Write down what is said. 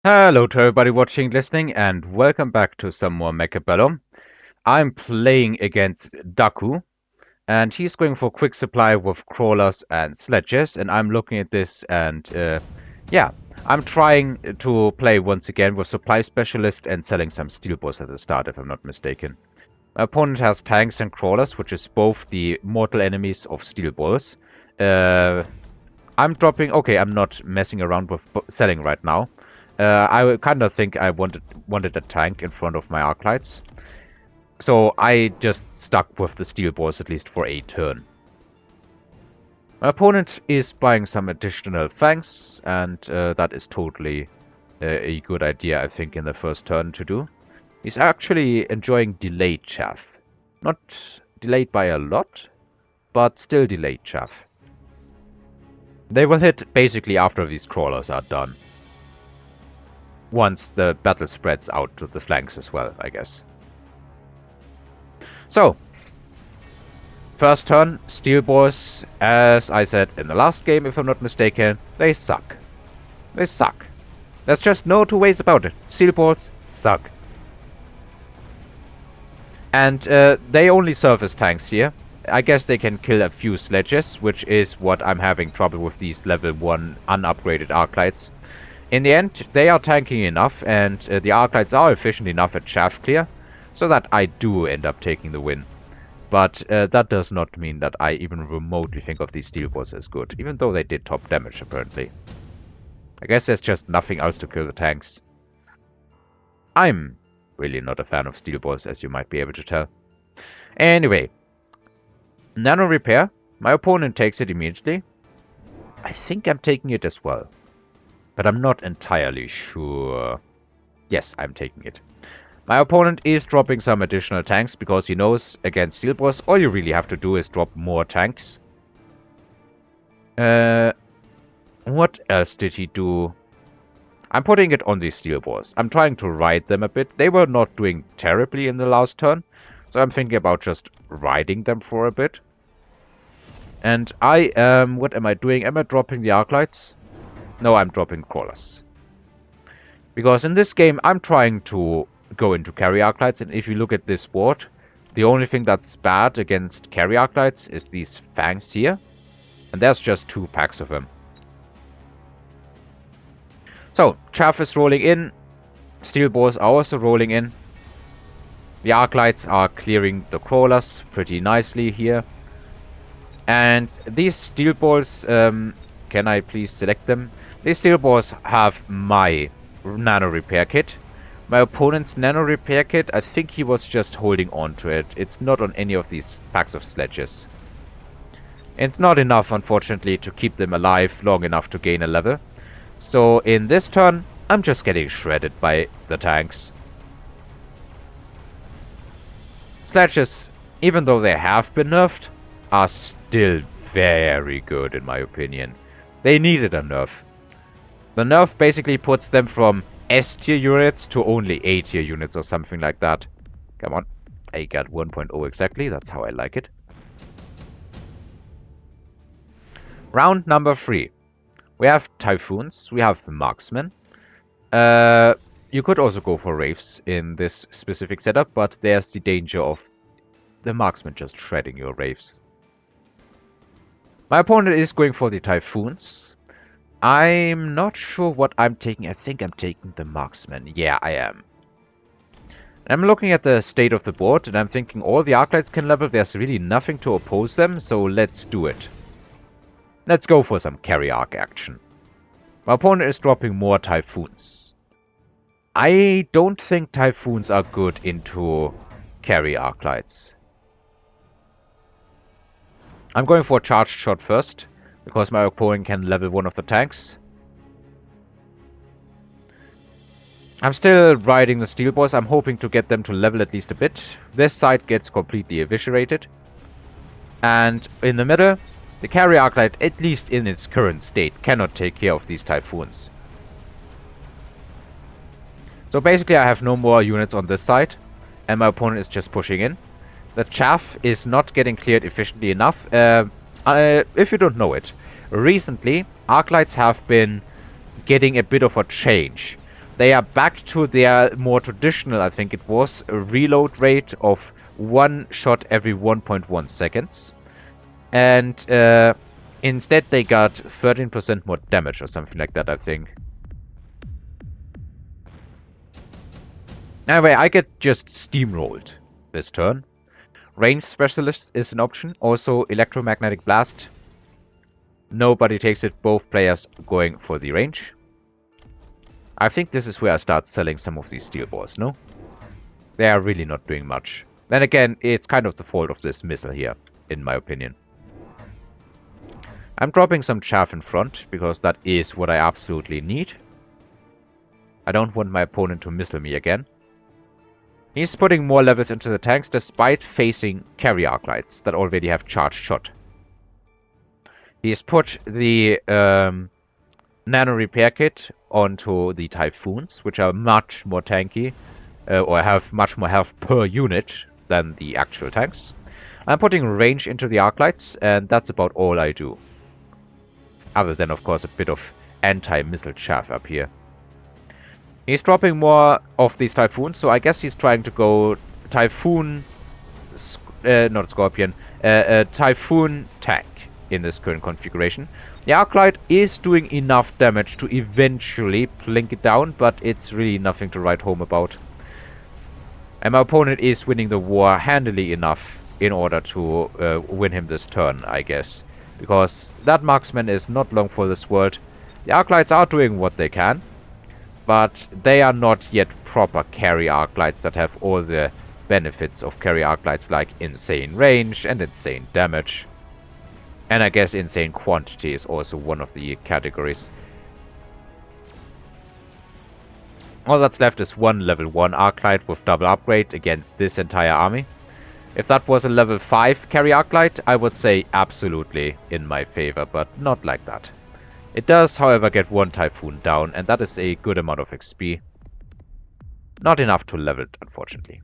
Hello to everybody watching, listening, and welcome back to some more Mechabellum. I'm playing against Daku, and he's going for quick supply with crawlers and sledges, and I'm looking at this and, yeah, I'm trying to play once again with supply specialist and selling some steel balls at the start, if I'm not mistaken. My opponent has tanks and crawlers, which is both the mortal enemies of steel balls. I'm dropping... Okay, I'm not messing around with selling right now. I kind of think I wanted a tank in front of my arc lights. So I just stuck with the steel balls at least for a turn. My opponent is buying some additional fangs, and that is totally a good idea, I think, in the first turn to do. He's actually enjoying delayed chaff. Not delayed by a lot, but still delayed chaff. They will hit basically after these crawlers are done. Once the battle spreads out to the flanks as well, I guess. So, first turn, steel balls, as I said in the last game, if I'm not mistaken, they suck. They suck. There's just no two ways about it. Steel balls suck. And they only serve as tanks here. I guess they can kill a few sledges, which is what I'm having trouble with these level 1 unupgraded arc lights. In the end, they are tanking enough, and the arc lights are efficient enough at shaft clear, so that I do end up taking the win. But that does not mean that I even remotely think of these steel balls as good, even though they did top damage apparently. I guess there's just nothing else to kill the tanks. I'm really not a fan of steel balls, as you might be able to tell. Anyway, nano repair. My opponent takes it immediately. I think I'm taking it as well, but I'm not entirely sure. Yes, I'm taking it. My opponent is dropping some additional tanks because he knows against steel balls all you really have to do is drop more tanks. What else did he do? I'm putting it on these steel balls. I'm trying to ride them a bit. They were not doing terribly in the last turn, so I'm thinking about just riding them for a bit. And what am I doing? Am I dropping the arc lights? No, I'm dropping crawlers. Because in this game, I'm trying to go into carry arc lights, and if you look at this board, the only thing that's bad against carry arc lights is these fangs here. And there's just 2 packs of them. So, chaff is rolling in. Steel balls are also rolling in. The arc lights are clearing the crawlers pretty nicely here. And these steel balls, can I please select them? These steel balls have my nano repair kit. My opponent's nano repair kit, I think he was just holding on to it. It's not on any of these packs of sledges. It's not enough, unfortunately, to keep them alive long enough to gain a level. So in this turn, I'm just getting shredded by the tanks. Sledges, even though they have been nerfed, are still very good in my opinion. They needed a nerf. The nerf basically puts them from S tier units to only A tier units or something like that. Come on. I got 1.0 exactly. That's how I like it. Round number 3. We have Typhoons. We have Marksmen. You could also go for Wraiths in this specific setup, but there's the danger of the Marksmen just shredding your Wraiths. My opponent is going for the Typhoons. I'm not sure what I'm taking. I think I'm taking the Marksman. Yeah, I am. I'm looking at the state of the board, and I'm thinking all the arc lights can level. There's really nothing to oppose them, so let's do it. Let's go for some carry arc action. My opponent is dropping more Typhoons. I don't think Typhoons are good into carry arc lights. I'm going for a charged shot first, because my opponent can level one of the tanks. I'm still riding the steel balls. I'm hoping to get them to level at least a bit. This side gets completely eviscerated. And in the middle, the carry arc light, at least in its current state, cannot take care of these Typhoons. So basically I have no more units on this side, and my opponent is just pushing in. The chaff is not getting cleared efficiently enough. If you don't know it, recently arc lights have been getting a bit of a change. They are back to their more traditional, I think it was, a reload rate of 1 shot every 1.1 seconds. And instead they got 13% more damage or something like that, I think. Anyway, I get just steamrolled this turn. Range Specialist is an option. Also, Electromagnetic Blast. Nobody takes it. Both players going for the range. I think this is where I start selling some of these steel balls, no? They are really not doing much. Then again, it's kind of the fault of this missile here, in my opinion. I'm dropping some chaff in front, because that is what I absolutely need. I don't want my opponent to missile me again. He's putting more levels into the tanks despite facing carry arc lights that already have charged shot. He's put the nano repair kit onto the Typhoons, which are much more tanky, or have much more health per unit than the actual tanks. I'm putting range into the arc lights, and that's about all I do. Other than, of course, a bit of anti-missile chaff up here. He's dropping more of these Typhoons, so I guess he's trying to go Typhoon, not Scorpion, Typhoon tank in this current configuration. The Arclight is doing enough damage to eventually plink it down, but it's really nothing to write home about. And my opponent is winning the war handily enough in order to win him this turn, I guess. Because that marksman is not long for this world. The Arclights are doing what they can, but they are not yet proper carry Arclights that have all the benefits of carry Arclights, like insane range and insane damage. And I guess insane quantity is also one of the categories. All that's left is one level 1 Arclight with double upgrade against this entire army. If that was a level 5 carry Arclight, I would say absolutely in my favor, but not like that. It does, however, get one Typhoon down, and that is a good amount of XP. Not enough to level it, unfortunately.